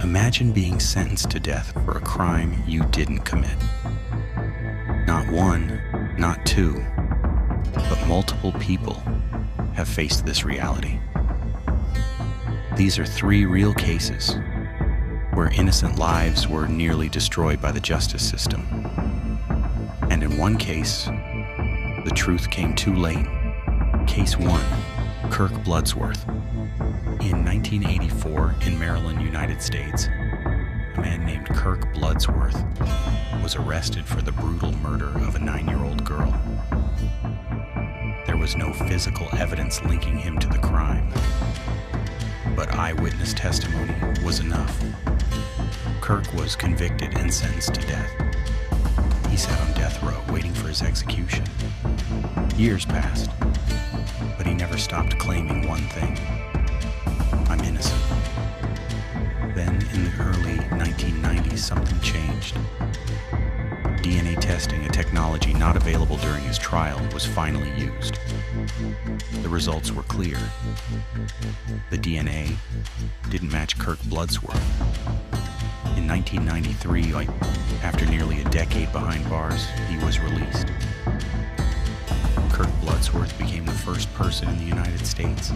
Imagine being sentenced to death for a crime you didn't commit. Not one, not two, but multiple people have faced this reality. These are 3 real cases where innocent lives were nearly destroyed by the justice system. And in one case, the truth came too late. Case 1, Kirk Bloodsworth. In 1984, in Maryland, United States, a man named Kirk Bloodsworth was arrested for the brutal murder of a 9-year-old girl. There was no physical evidence linking him to the crime, but eyewitness testimony was enough. Kirk was convicted and sentenced to death. He sat on death row waiting for his execution. Years passed, but he never stopped claiming one thing: I'm innocent. Then, in the early 1990s, something changed. DNA testing, a technology not available during his trial, was finally used. The results were clear. The DNA didn't match Kirk Bloodsworth. In 1993, after nearly a decade behind bars, he was released. Kirk Bloodsworth became the first person in the United States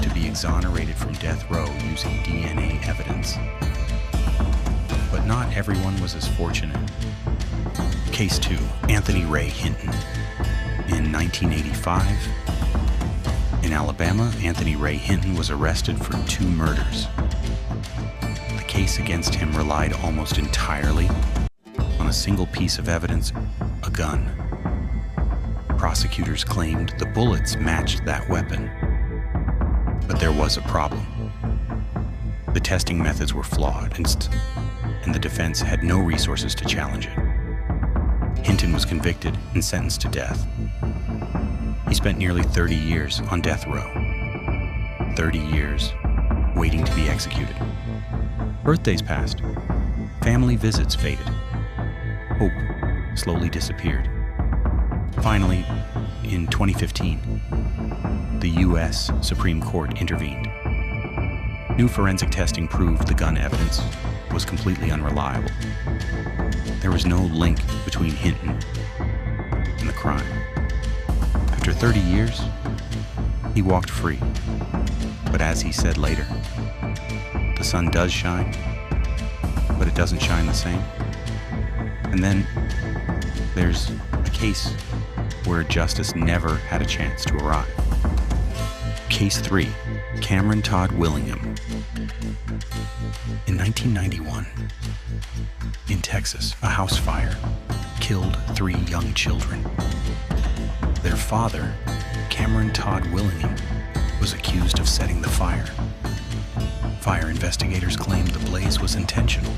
to be exonerated from death row using DNA evidence. But not everyone was as fortunate. Case 2, Anthony Ray Hinton. In 1985, in Alabama, Anthony Ray Hinton was arrested for 2 murders. The case against him relied almost entirely on a single piece of evidence: a gun. Prosecutors claimed the bullets matched that weapon. But there was a problem. The testing methods were flawed, and the defense had no resources to challenge it. Hinton was convicted and sentenced to death. He spent nearly 30 years on death row. 30 years waiting to be executed. Birthdays passed. Family visits faded. Hope slowly disappeared. Finally, in 2015, the U.S. Supreme Court intervened. New forensic testing proved the gun evidence was completely unreliable. There was no link between Hinton and the crime. After 30 years, he walked free. But as he said later, the sun does shine, but it doesn't shine the same. And then there's a case where justice never had a chance to arrive. Case 3, Cameron Todd Willingham. In 1991, in Texas, a house fire killed 3 young children. Their father, Cameron Todd Willingham, was accused of setting the fire. Fire investigators claimed the blaze was intentional.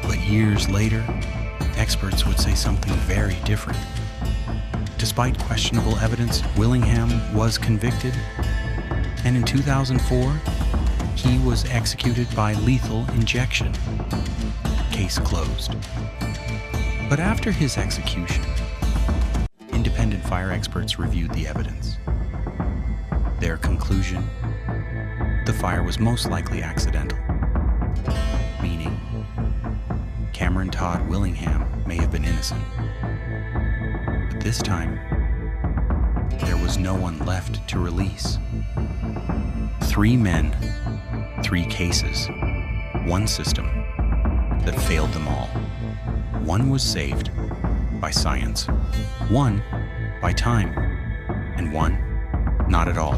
But years later, experts would say something very different. Despite questionable evidence, Willingham was convicted, and in 2004, he was executed by lethal injection. Case closed. But after his execution, independent fire experts reviewed the evidence. Their conclusion: the fire was most likely accidental, meaning Cameron Todd Willingham may have been innocent. But this time, there was no one left to release. 3 men, 3 cases, 1 system that failed them all. One was saved by science, one by time, and one not at all.